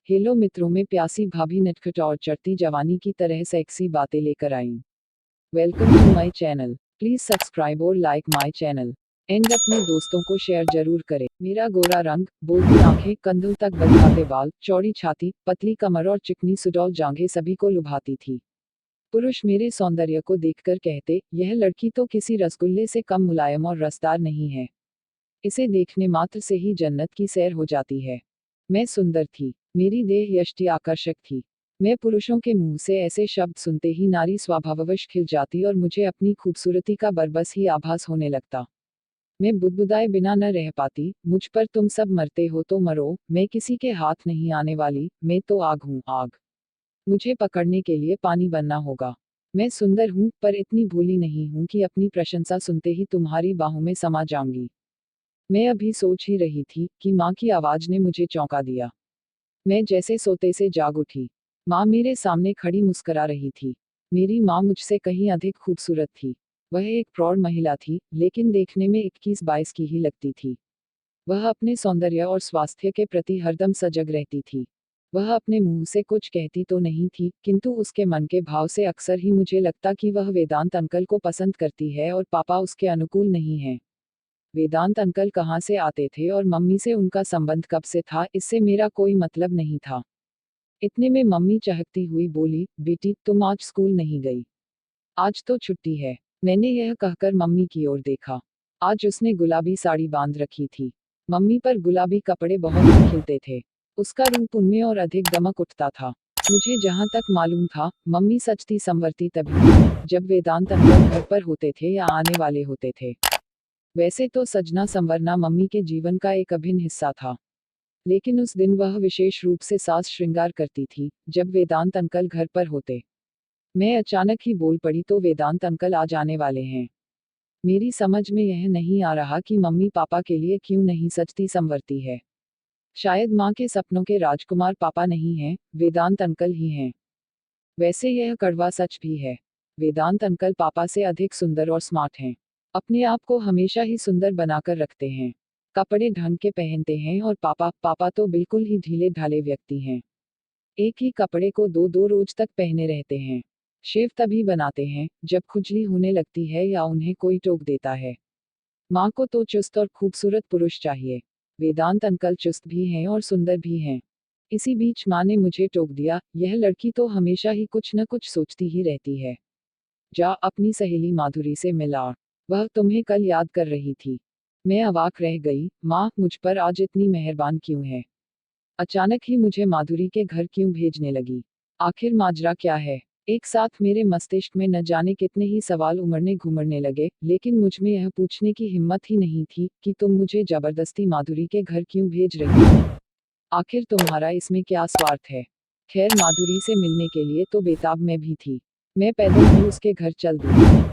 Hello मित्रों, में प्यासी भाभी नटखट और चढ़ती जवानी की तरह सेक्सी बातें लेकर आई। Welcome to my channel. Please subscribe और लाइक माय चैनल एंड अपने दोस्तों को शेयर जरूर करें। मेरा गोरा रंग, बोलती आंखें, कंधों तक बलखाते बाल, चौड़ी छाती, पतली कमर और चिकनी सुडौल जांघें सभी को लुभाती थी। पुरुष मेरे सौंदर्य को देखकर कहते, यह लड़की तो किसी रसगुल्ले से कम मुलायम और रसदार नहीं है। इसे देखने मात्र से ही जन्नत की सैर हो जाती है। मैं सुंदर थी, मेरी देह यष्टि आकर्षक थी। मैं पुरुषों के मुंह से ऐसे शब्द सुनते ही नारी स्वभाववश खिल जाती और मुझे अपनी खूबसूरती का बरबस ही आभास होने लगता। मैं बुदबुदाए बिना न रह पाती, मुझ पर तुम सब मरते हो तो मरो, मैं किसी के हाथ नहीं आने वाली, मैं तो आग हूँ, आग। मुझे पकड़ने के लिए पानी बनना होगा। मैं सुंदर हूँ, पर इतनी भोली नहीं हूँ कि अपनी प्रशंसा सुनते ही तुम्हारी बाहों में समा जाऊंगी। मैं अभी सोच ही रही थी कि माँ की आवाज ने मुझे चौंका दिया। मैं जैसे सोते से जाग उठी। माँ मेरे सामने खड़ी मुस्कुरा रही थी। मेरी माँ मुझसे कहीं अधिक खूबसूरत थी। वह एक प्रौढ़ महिला थी, लेकिन देखने में 21-22 की ही लगती थी। वह अपने सौंदर्य और स्वास्थ्य के प्रति हरदम सजग रहती थी। वह अपने मुंह से कुछ कहती तो नहीं थी, किंतु उसके मन के भाव से अक्सर ही मुझे लगता कि वह वेदांत अंकल को पसंद करती है और पापा उसके अनुकूल नहीं है। वेदांत अंकल कहाँ से आते थे और मम्मी से उनका संबंध कब से था, इससे मेरा कोई मतलब नहीं था। इतने में मम्मी चहकती हुई बोली, बेटी तुम आज स्कूल नहीं गई। आज तो छुट्टी है। मैंने यह कहकर मम्मी की ओर देखा। आज उसने गुलाबी साड़ी बांध रखी थी। मम्मी पर गुलाबी कपड़े बहुत ही खिलते थे। उसका रूप उनमें और अधिक दमक उठता था। मुझे जहां तक मालूम था, मम्मी सचती संवरती तभी थी, जब वेदांत अंकल घर पर होते थे या आने वाले होते थे। वैसे तो सजना संवरना मम्मी के जीवन का एक अभिन्न हिस्सा था, लेकिन उस दिन वह विशेष रूप से साज श्रृंगार करती थी, जब वेदांत अंकल घर पर होते। मैं अचानक ही बोल पड़ी, तो वेदांत अंकल आ जाने वाले हैं। मेरी समझ में यह नहीं आ रहा कि मम्मी पापा के लिए क्यों नहीं सजती संवरती है। शायद माँ के सपनों के राजकुमार पापा नहीं हैं, वेदांत अंकल ही हैं। वैसे यह कड़वा सच भी है। वेदांत अंकल पापा से अधिक सुंदर और स्मार्ट हैं। अपने आप को हमेशा ही सुंदर बनाकर रखते हैं। कपड़े ढंग के पहनते हैं और पापा तो बिल्कुल ही ढीले ढाले व्यक्ति हैं। एक ही कपड़े को दो दो रोज तक पहने रहते हैं। शेव तभी बनाते हैं जब खुजली होने लगती है या उन्हें कोई टोक देता है। माँ को तो चुस्त और खूबसूरत पुरुष चाहिए। वेदांत अंकल चुस्त भी हैं और सुंदर भी हैं। इसी बीच माँ ने मुझे टोक दिया, यह लड़की तो हमेशा ही कुछ न कुछ सोचती ही रहती है। जा अपनी सहेली माधुरी से मिला। वह तुम्हें कल याद कर रही थी। मैं अवाक रह गई, माँ मुझ पर आज इतनी मेहरबान क्यों है? अचानक ही मुझे माधुरी के घर क्यों भेजने लगी? आखिर माजरा क्या है? एक साथ मेरे मस्तिष्क में न जाने कितने ही सवाल उमड़ने घुमड़ने लगे, लेकिन मुझ में यह पूछने की हिम्मत ही नहीं थी कि तुम मुझे जबरदस्ती माधुरी के घर क्यों भेज रही हो? आखिर तुम्हारा इसमें क्या स्वार्थ है? खैर, माधुरी से मिलने के लिए तो बेताब मैं भी थी। मैं पैदल ही उसके घर चल दी।